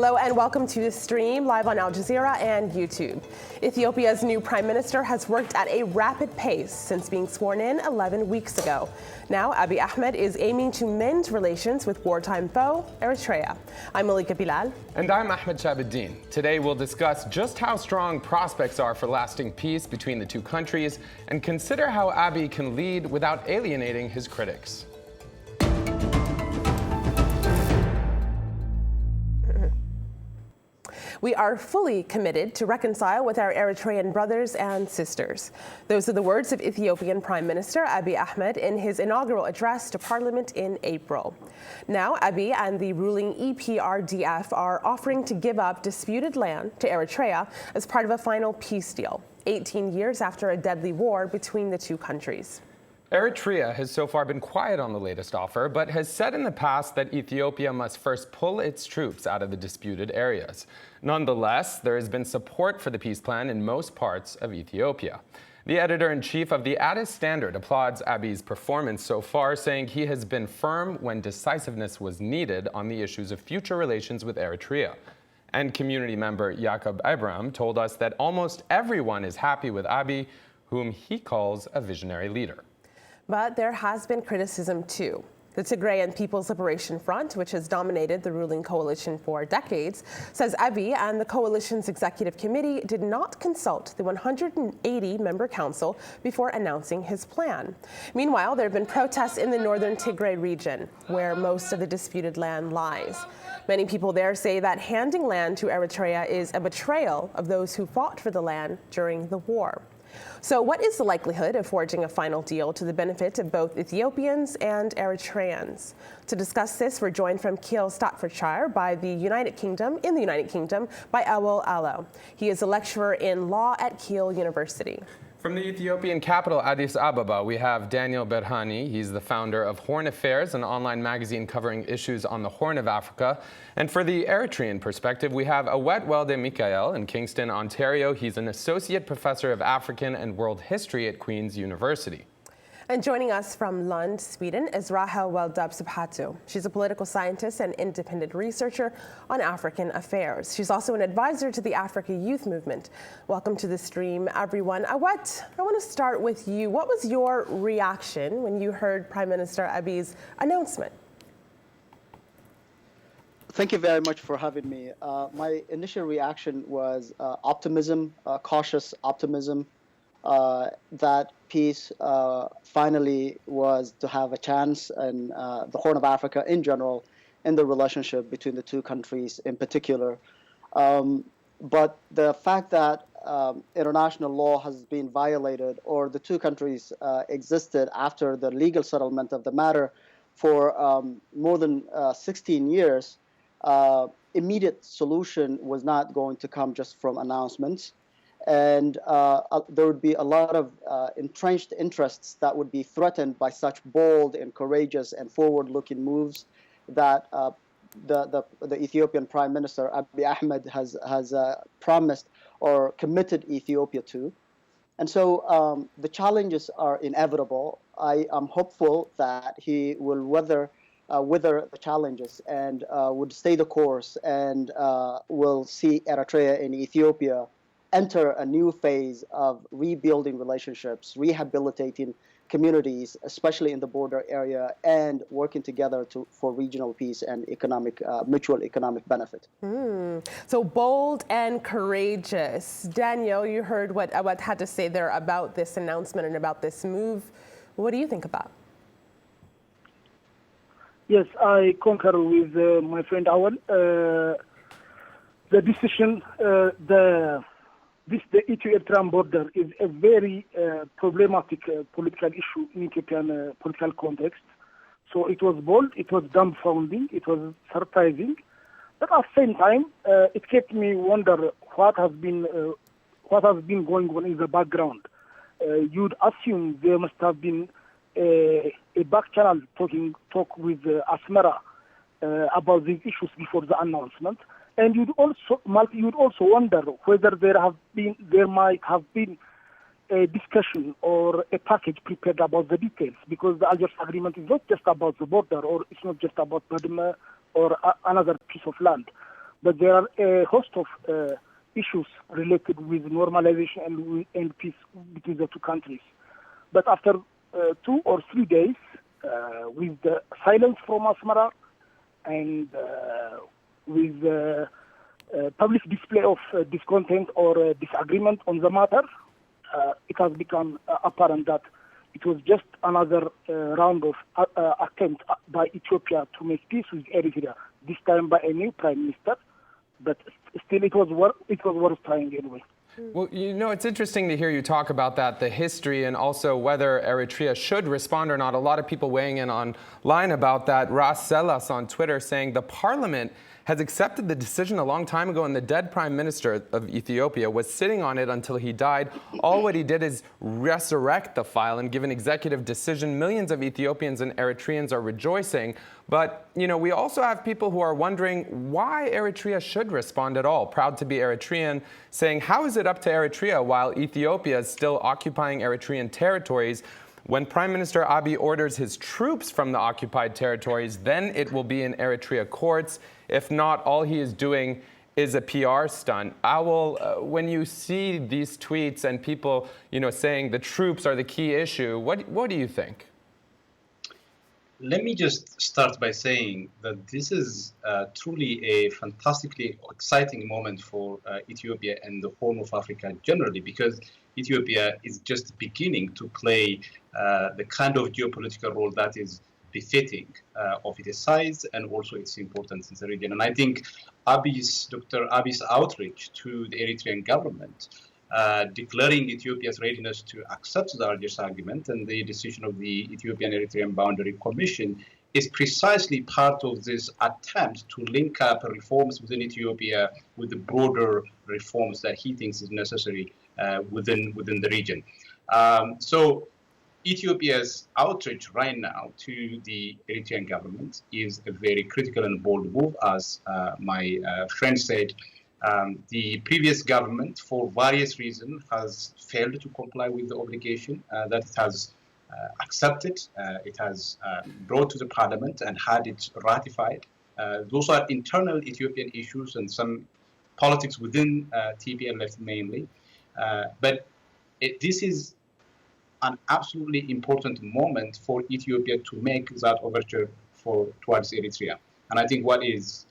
Hello and welcome to the stream live on Al Jazeera and YouTube. Ethiopia's new prime minister has worked at a rapid pace since being sworn in 11 weeks ago. Now, Abiy Ahmed is aiming to mend relations with wartime foe, Eritrea. I'm Malika Bilal. And I'm Ahmed Shabuddin. Today we'll discuss just how strong prospects are for lasting peace between the two countries and consider how Abiy can lead without alienating his critics. We are fully committed to reconcile with our Eritrean brothers and sisters. Those are the words of Ethiopian Prime Minister Abiy Ahmed in his inaugural address to Parliament in April. Now, Abiy and the ruling EPRDF are offering to give up disputed land to Eritrea as part of a final peace deal, 18 years after a deadly war between the two countries. Eritrea has so far been quiet on the latest offer, but has said in the past that Ethiopia must first pull its troops out of the disputed areas. Nonetheless, there has been support for the peace plan in most parts of Ethiopia. The editor-in-chief of the Addis Standard applauds Abiy's performance so far, saying he has been firm when decisiveness was needed on the issues of future relations with Eritrea. And community member Jacob Abraham told us that almost everyone is happy with Abiy, whom he calls a visionary leader. But there has been criticism too. The Tigrayan People's Liberation Front, which has dominated the ruling coalition for decades, says Abiy and the coalition's executive committee did not consult the 180-member council before announcing his plan. Meanwhile, there have been protests in the northern Tigray region, where most of the disputed land lies. Many people there say that handing land to Eritrea is a betrayal of those who fought for the land during the war. So what is the likelihood of forging a final deal to the benefit of both Ethiopians and Eritreans? To discuss this, we're joined from Kiel, Staffordshire, in the United Kingdom, by Awal Allo. He is a lecturer in law at Kiel University. From the Ethiopian capital, Addis Ababa, we have Daniel Berhane. He's the founder of Horn Affairs, an online magazine covering issues on the Horn of Africa. And for the Eritrean perspective, we have Awet Welde Mikael in Kingston, Ontario. He's an associate professor of African and world history at Queen's University. And joining us from Lund, Sweden, is Rahel Weldub Subhatu. She's a political scientist and independent researcher on African affairs. She's also an advisor to the Africa Youth Movement. Welcome to the stream, everyone. Awet, I want to start with you. What was your reaction when you heard Prime Minister Abiy's announcement? Thank you very much for having me. My initial reaction was optimism, cautious optimism. That peace finally was to have a chance in the Horn of Africa in general, in the relationship between the two countries in particular. But the fact that international law has been violated, or the two countries existed after the legal settlement of the matter for more than 16 years, immediate solution was not going to come just from announcements. And there would be a lot of entrenched interests that would be threatened by such bold and courageous and forward-looking moves that the Ethiopian Prime Minister Abiy Ahmed has promised or committed Ethiopia to. And so the challenges are inevitable. I am hopeful that he will weather the challenges and would stay the course and will see Eritrea and Ethiopia enter a new phase of rebuilding relationships, rehabilitating communities, especially in the border area, and working together for regional peace and mutual economic benefit. So bold and courageous. Daniel, you heard what Awad had to say there about this announcement and about this move. What do you think about? Yes, I concur with my friend Awal. The decision, the Ethiopia-Eritrea border is a very problematic political issue in Ethiopian political context. So it was bold, it was dumbfounding, it was surprising, but at the same time, it kept me wonder what has been going on in the background. You'd assume there must have been a back channel talk with Asmara about these issues before the announcement. And you'd also wonder whether there might have been a discussion or a package prepared about the details, because the Algiers agreement is not just about the border, or it's not just about Badme or another piece of land, But there are a host of issues related with normalization and peace between the two countries. But after 2 or 3 days, with the silence from Asmara and with public display of discontent or disagreement on the matter, it has become apparent that it was just another round of attempt by Ethiopia to make peace with Eritrea, this time by a new prime minister. But still, it was worth trying anyway. Well, it's interesting to hear you talk about that, the history, and also whether Eritrea should respond or not. A lot of people weighing in online about that. Ras Selas on Twitter saying the parliament has accepted the decision a long time ago, and the dead prime minister of Ethiopia was sitting on it until he died. All what he did is resurrect the file and give an executive decision. Millions of Ethiopians and Eritreans are rejoicing. But, we also have people who are wondering why Eritrea should respond at all. Proud to be Eritrean, saying, how is it up to Eritrea while Ethiopia is still occupying Eritrean territories? When Prime Minister Abiy orders his troops from the occupied territories, then it will be in Eritrea courts. If not, all he is doing is a PR stunt. Awal, when you see these tweets and people, saying the troops are the key issue, what do you think? Let me just start by saying that this is truly a fantastically exciting moment for Ethiopia and the Horn of Africa generally, because Ethiopia is just beginning to play the kind of geopolitical role that is befitting of its size and also its importance in the region. And I think Dr. Abiy's outreach to the Eritrean government, declaring Ethiopia's readiness to accept the largest argument and the decision of the Ethiopian-Eritrean Boundary Commission is precisely part of this attempt to link up reforms within Ethiopia with the broader reforms that he thinks is necessary within the region. So Ethiopia's outreach right now to the Eritrean government is a very critical and bold move, as my friend said. The previous government, for various reasons, has failed to comply with the obligation that it has accepted. It has brought to the parliament and had it ratified. Those are internal Ethiopian issues and some politics within TPLF mainly. But this is an absolutely important moment for Ethiopia to make that overture towards Eritrea. And I think what is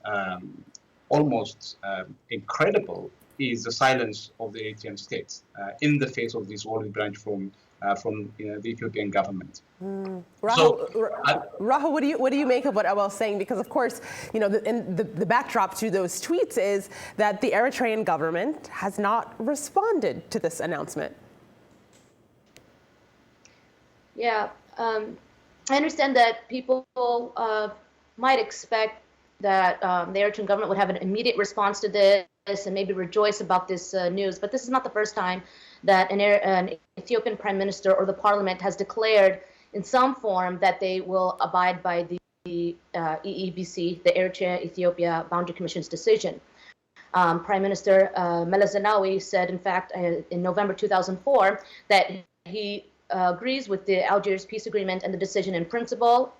almost incredible is the silence of the Eritrean state in the face of this olive branch from the Ethiopian government. Rahul, what do you make of what Awal's saying? Because of course, the backdrop to those tweets is that the Eritrean government has not responded to this announcement. Yeah, I understand that people might expect that the Eritrean government would have an immediate response to this and maybe rejoice about this news. But this is not the first time that an Ethiopian prime minister or the parliament has declared in some form that they will abide by the EEBC, the Eritrea-Ethiopia Boundary Commission's decision. Prime Minister Meles Zenawi said, in fact, in November 2004, that he agrees with the Algiers peace agreement and the decision in principle.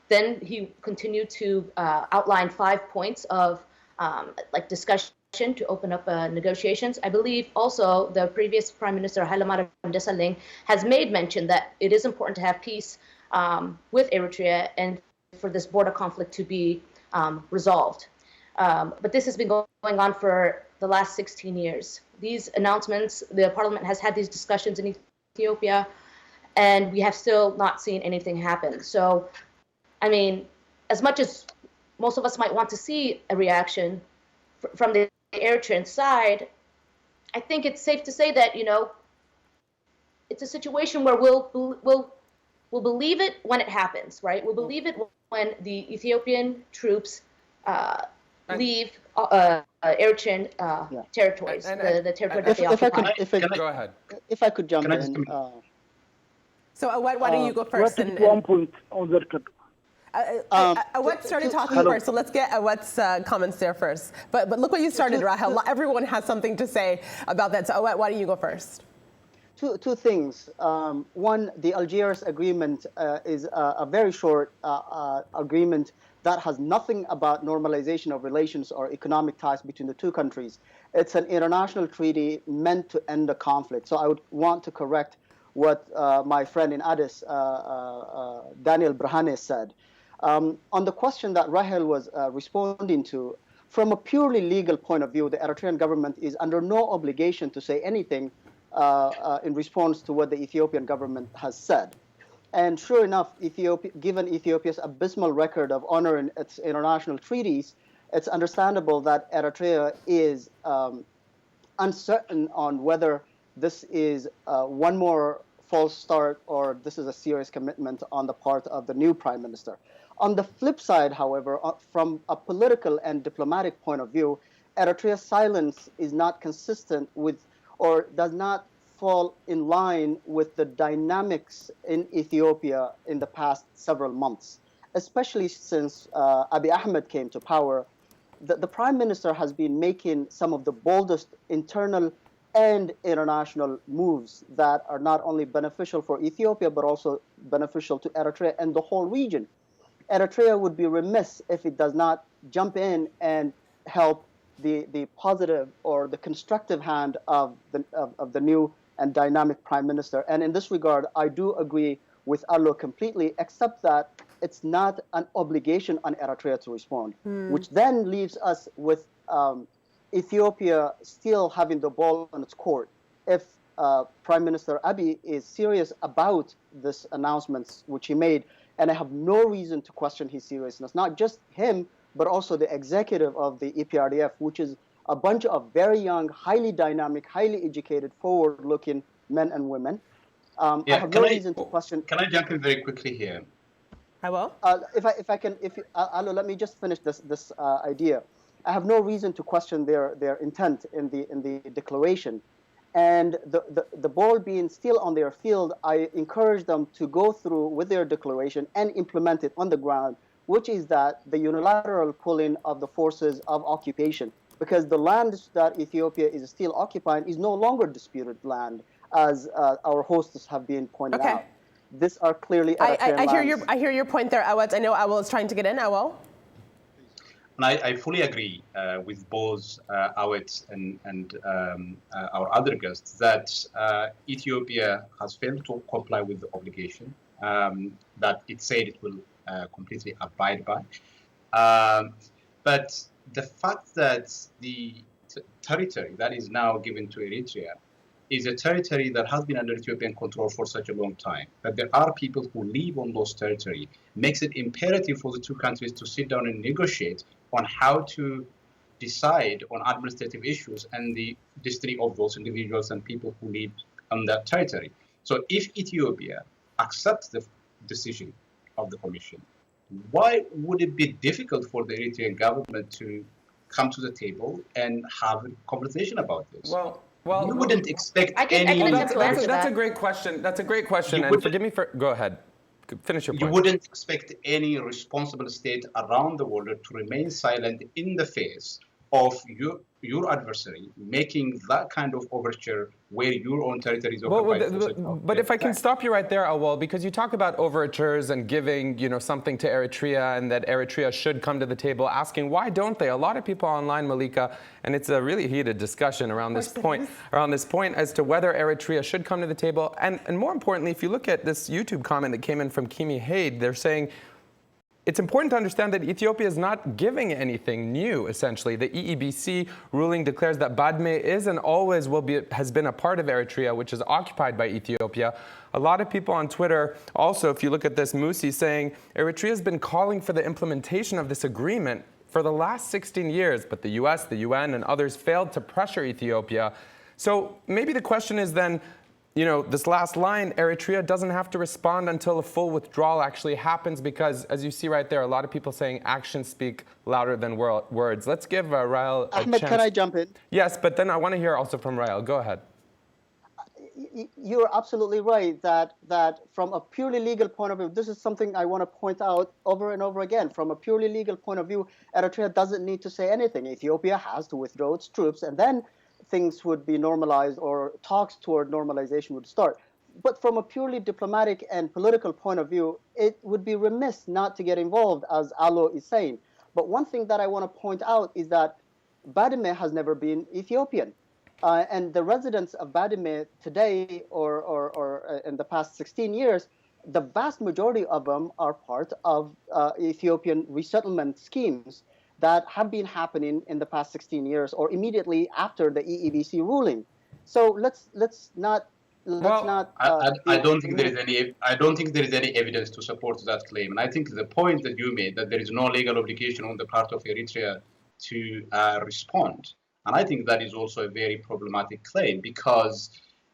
Then he continued to outline 5 points of discussion to open up negotiations. I believe also the previous Prime Minister Hailemariam Desalegn has made mention that it is important to have peace with Eritrea and for this border conflict to be resolved. But this has been going on for the last 16 years. These announcements, the parliament has had these discussions in Ethiopia, and we have still not seen anything happen. So, I mean, as much as most of us might want to see a reaction from the Eritrean side, I think it's safe to say that, it's a situation where we'll believe it when it happens, right? We'll believe it when the Ethiopian troops leave Eritrean territories, the territory that they occupy. Go ahead. If I could jump in. So why don't you go first? And 1 point on the record. Awad started talking first, so let's get Awad's comments there first. But look what you started, Rahel. Everyone has something to say about that. So Awad, why don't you go first? Two things. One, the Algiers agreement is a very short agreement that has nothing about normalization of relations or economic ties between the two countries. It's an international treaty meant to end the conflict. So I would want to correct what my friend in Addis, Daniel Brahane, said. On the question that Rahel was responding to, from a purely legal point of view, the Eritrean government is under no obligation to say anything in response to what the Ethiopian government has said. And sure enough, given Ethiopia's abysmal record of honoring its international treaties, it's understandable that Eritrea is uncertain on whether this is one more false start or this is a serious commitment on the part of the new prime minister. On the flip side, however, from a political and diplomatic point of view, Eritrea's silence is not consistent with or does not fall in line with the dynamics in Ethiopia in the past several months, especially since Abiy Ahmed came to power. The prime minister has been making some of the boldest internal and international moves that are not only beneficial for Ethiopia, but also beneficial to Eritrea and the whole region. Eritrea would be remiss if it does not jump in and help the positive or the constructive hand of the new and dynamic prime minister. And in this regard, I do agree with Arlo completely, except that it's not an obligation on Eritrea to respond, which then leaves us with Ethiopia still having the ball on its court. If Prime Minister Abiy is serious about this announcements which he made, and I have no reason to question his seriousness, not just him, but also the executive of the EPRDF, which is a bunch of very young, highly dynamic, highly educated, forward-looking men and women. I have no reason to question. Can I jump in very quickly here? I will. If I can, Alo, let me just finish this idea. I have no reason to question their intent in the declaration, and the ball being still on their field, I encourage them to go through with their declaration and implement it on the ground, which is that the unilateral pulling of the forces of occupation, because the land that Ethiopia is still occupying is no longer disputed land, as our hosts have been pointing out. These are clearly Eritrean I hear your point there, Awad. I know Awal is trying to get in. Awal? And I fully agree with both Awad and our other guests that Ethiopia has failed to comply with the obligation that it said it will completely abide by. But the fact that the territory that is now given to Eritrea is a territory that has been under Ethiopian control for such a long time, that there are people who live on those territory, makes it imperative for the two countries to sit down and negotiate on how to decide on administrative issues and the destiny of those individuals and people who live on that territory. So if Ethiopia accepts the decision of the Commission, why would it be difficult for the Eritrean government to come to the table and have a conversation about this? Well, you wouldn't expect That's a great question. That's a great question. And forgive me for. Go ahead. Finish your point. You wouldn't expect any responsible state around the world to remain silent in the face of your adversary making that kind of overture where your own territory is occupied. But if I can stop you right there, Awal, because you talk about overtures and giving, something to Eritrea and that Eritrea should come to the table, asking why don't they? A lot of people online, Malika, and it's a really heated discussion around this point as to whether Eritrea should come to the table. And more importantly, if you look at this YouTube comment that came in from Kimi Haid, they're saying, it's important to understand that Ethiopia is not giving anything new, essentially. The EEBC ruling declares that Badme is and always has been a part of Eritrea, which is occupied by Ethiopia. A lot of people on Twitter also, if you look at this, Musi saying, Eritrea has been calling for the implementation of this agreement for the last 16 years, but the US, the UN, and others failed to pressure Ethiopia. So maybe the question is then, this last line, Eritrea doesn't have to respond until a full withdrawal actually happens because, as you see right there, a lot of people saying actions speak louder than words. Let's give Rael a Ahmed, chance. can I jump in? Yes, but then I want to hear also from Rael. Go ahead. You're absolutely right that from a purely legal point of view, this is something I want to point out over and over again. From a purely legal point of view, Eritrea doesn't need to say anything. Ethiopia has to withdraw its troops, and then things would be normalized or talks toward normalization would start. But from a purely diplomatic and political point of view, it would be remiss not to get involved, as Alo is saying. But one thing that I want to point out is that Badme has never been Ethiopian. And the residents of Badme today, or in the past 16 years, the vast majority of them are part of Ethiopian resettlement schemes that have been happening in the past 16 years or immediately after the EEBC ruling. So let's not. I don't think there is any. I don't think there is any evidence to support that claim. And I think the point that you made, that there is no legal obligation on the part of Eritrea to respond, and I think that is also a very problematic claim, because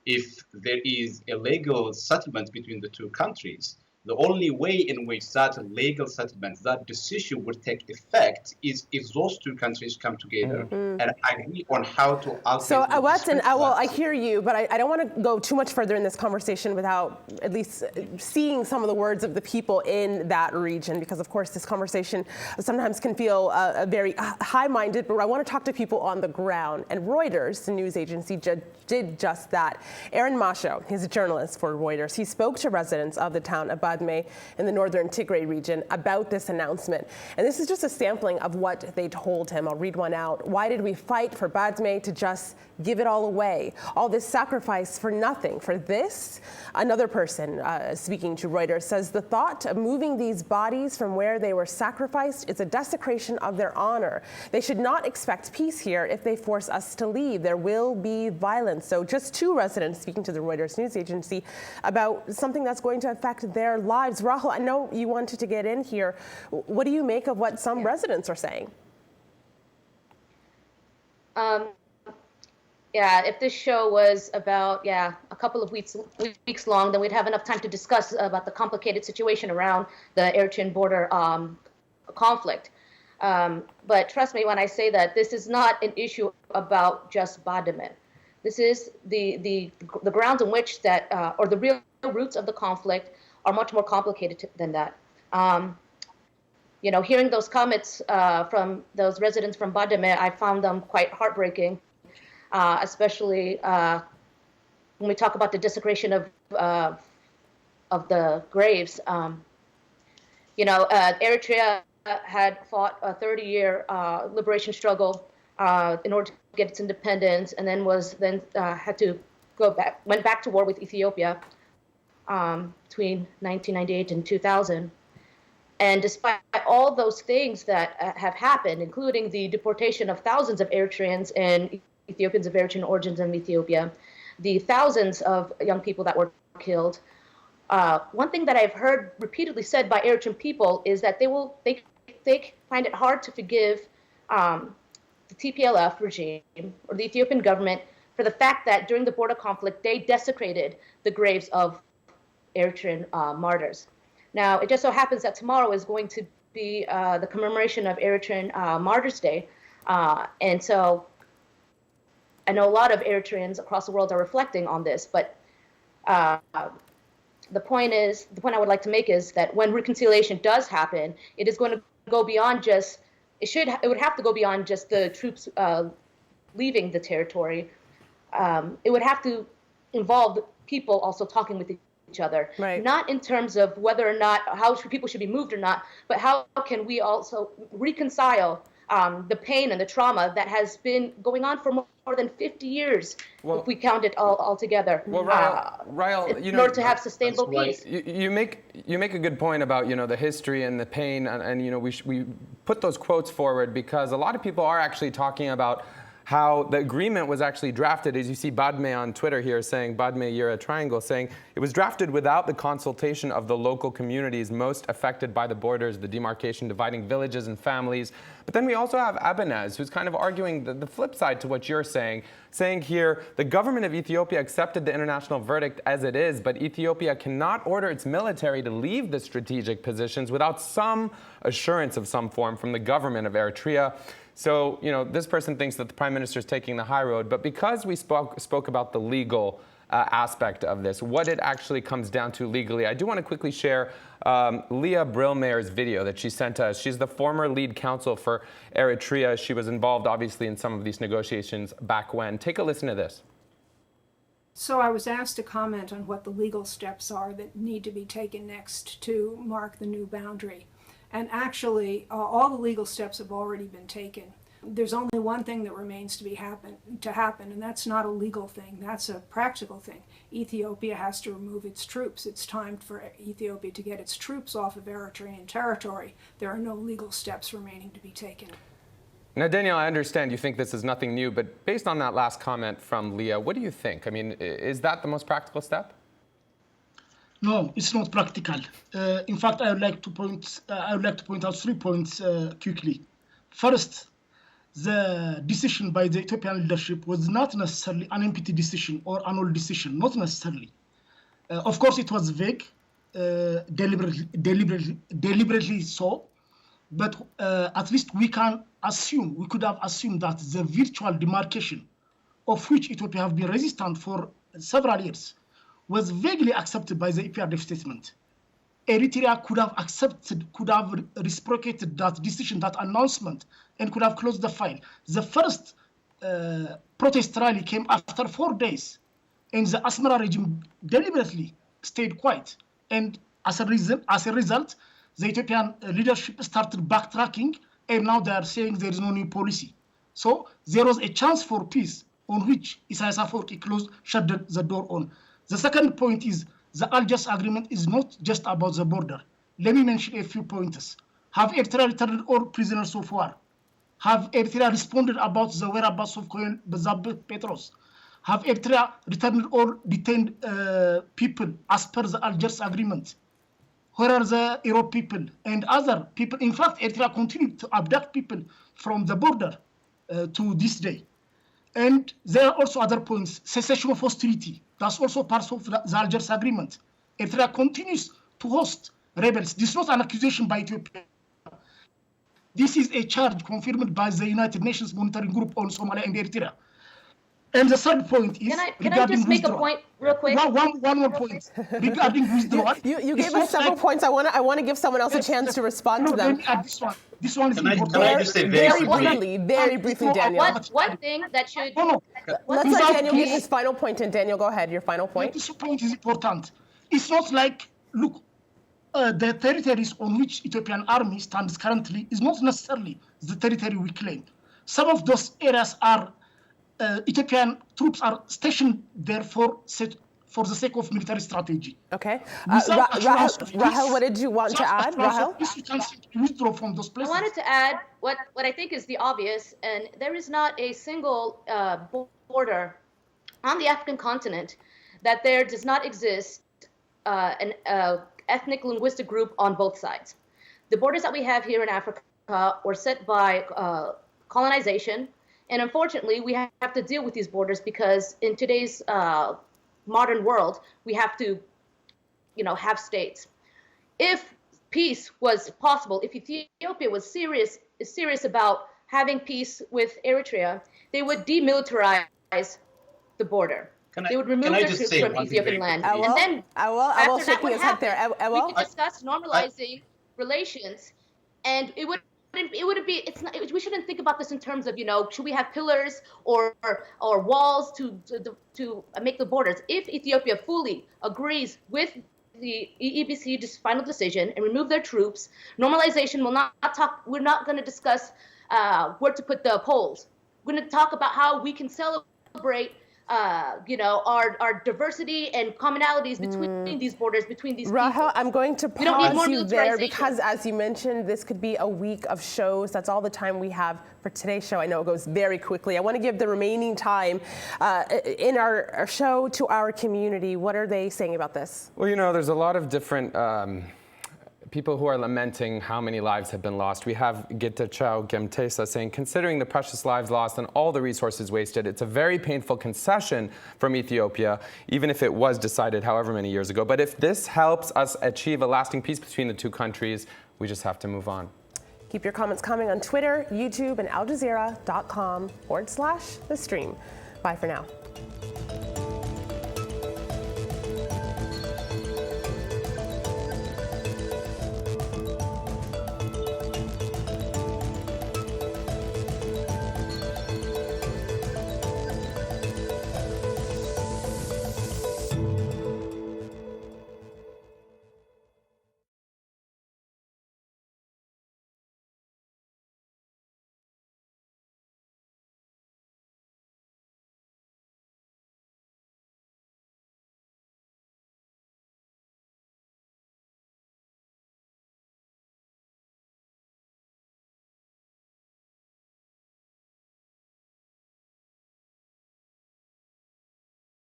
if there is a legal settlement between the two countries, the only way in which that legal settlement, that decision would take effect, is if those two countries come together and agree on how to ultimately. So, Awad and Awal, I hear you, but I don't want to go too much further in this conversation without at least seeing some of the words of the people in that region, because, of course, this conversation sometimes can feel very high-minded, but I want to talk to people on the ground. And Reuters, the news agency, did just that. Aaron Masho, he's a journalist for Reuters. He spoke to residents of the town of Badme in the northern Tigray region about this announcement. And this is just a sampling of what they told him. I'll read one out. Why did we fight for Badme to just give it all away? All this sacrifice for nothing. For this? Another person speaking to Reuters says the thought of moving these bodies from where they were sacrificed is a desecration of their honor. They should not expect peace here if they force us to leave. There will be violence. So just two residents speaking to the Reuters news agency about something that's going to affect their lives. Rahul, I know you wanted to get in here. What do you make of what some residents are saying? Yeah, if this show was about, a couple of weeks long, then we'd have enough time to discuss about the complicated situation around the Eritrean border conflict. But trust me when I say that this is not an issue about just Badme. This is the grounds in which that, or the real roots of the conflict are much more complicated than that. Hearing those comments from those residents from Badme, I found them quite heartbreaking, especially when we talk about the desecration of the graves. Eritrea had fought a 30-year liberation struggle in order to get its independence, and then had to went back to war with Ethiopia between 1998 and 2000. And despite all those things that have happened, including the deportation of thousands of Eritreans and Ethiopians of Eritrean origins in Ethiopia, the thousands of young people that were killed, one thing that I've heard repeatedly said by Eritrean people is that they find it hard to forgive the TPLF regime or the Ethiopian government for the fact that during the border conflict, they desecrated the graves of Eritrean martyrs. Now, it just so happens that tomorrow is going to be the commemoration of Eritrean Martyrs' Day. And so I know a lot of Eritreans across the world are reflecting on this, but the point I would like to make is that when reconciliation does happen, it is going to go beyond just, it would have to go beyond just the troops leaving the territory. It would have to involve people also talking with each other, right. Not in terms of whether or not how people should be moved or not, but how can we also reconcile the pain and the trauma that has been going on for more than 50 years, if we count it all together. Well, Rael, in order to have sustainable peace. You make a good point about the history and the pain, and we put those quotes forward because a lot of people are actually talking about how the agreement was actually drafted, as you see Badme on Twitter here saying, Badme Yira Triangle, saying it was drafted without the consultation of the local communities most affected by the borders, the demarcation dividing villages and families. But then we also have Abanez, who's kind of arguing the flip side to what you're saying here, the government of Ethiopia accepted the international verdict as it is, but Ethiopia cannot order its military to leave the strategic positions without some assurance of some form from the government of Eritrea. So, this person thinks that the prime minister is taking the high road, but because we spoke about the legal aspect of this, what it actually comes down to legally. I do want to quickly share Leah Brillmayer's video that she sent us. She's the former lead counsel for Eritrea. She was involved, obviously, in some of these negotiations back when. Take a listen to this. So I was asked to comment on what the legal steps are that need to be taken next to mark the new boundary. And actually, all the legal steps have already been taken. There's only one thing that remains to happen, and that's not a legal thing. That's a practical thing. Ethiopia has to remove its troops. It's time for Ethiopia to get its troops off of Eritrean territory. There are no legal steps remaining to be taken. Now, Daniel, I understand you think this is nothing new, but based on that last comment from Leah, what do you think? I mean, is that the most practical step? No, it's not practical. In fact, I would like to point out 3 points quickly. First, the decision by the Ethiopian leadership was not necessarily an empty decision or an old decision, not necessarily. Of course, it was vague, deliberately so, but at least we could have assumed that the virtual demarcation of which Ethiopia have been resistant for several years was vaguely accepted by the EPRDF statement. Eritrea could have reciprocated that decision, that announcement, and could have closed the file. The first protest rally came after 4 days, and the Asmara regime deliberately stayed quiet. And as a result, the Ethiopian leadership started backtracking, and now they are saying there is no new policy. So there was a chance for peace on which Isaias Afwerki shut the door on. The second point is the Algiers agreement is not just about the border. Let me mention a few points. Have Eritrea returned all prisoners of war? Have Eritrea responded about the whereabouts of Colonel Bezabe Petros? Have Eritrea returned all detained people as per the Algiers agreement? Where are the Europe people and other people? In fact, Eritrea continued to abduct people from the border to this day. And there are also other points. Cessation of hostility. That's also part of the Algiers agreement. Eritrea continues to host rebels. This is not an accusation by Ethiopia. This is a charge confirmed by the United Nations Monitoring Group on Somalia and Eritrea. And the third point is Can I just make a point real quick? One more point regarding withdrawal. You gave us several points. I want to give someone else a chance to respond to them. This one is important. Can I just say very briefly, Daniel. One thing that should... Let's let Daniel get his final point in. Daniel, go ahead. Your final point. This point is important. It's not like, look, the territories on which Ethiopian army stands currently is not necessarily the territory we claim. Some of those areas are Ethiopian troops are stationed there for the sake of military strategy. Okay. Rahel, what did you want to add? Rahel? Withdraw from those places. I wanted to add what I think is the obvious, and there is not a single border on the African continent that there does not exist an ethnic linguistic group on both sides. The borders that we have here in Africa were set by colonization. And unfortunately, we have to deal with these borders because in today's modern world, we have to, have states. If peace was possible, if Ethiopia was serious about having peace with Eritrea, they would demilitarize the border. They would remove their troops from Ethiopian land. And then I will shaking his head there. we could discuss normalizing relations, and it wouldn't be. It's not. We shouldn't think about this in terms of should we have pillars or walls to make the borders. If Ethiopia fully agrees with the EEBC final decision and remove their troops, normalization will not talk. We're not going to discuss where to put the poles. We're going to talk about how we can celebrate. Our diversity and commonalities between these borders, between these Rahel, people. I'm going to pause you there because, as you mentioned, this could be a week of shows. That's all the time we have for today's show. I know it goes very quickly. I want to give the remaining time in our show to our community. What are they saying about this? Well, there's a lot of different people who are lamenting how many lives have been lost. We have Getachew Gemtesa saying, considering the precious lives lost and all the resources wasted, it's a very painful concession from Ethiopia, even if it was decided however many years ago. But if this helps us achieve a lasting peace between the two countries, we just have to move on. Keep your comments coming on Twitter, YouTube, and AlJazeera.com/the stream. Bye for now.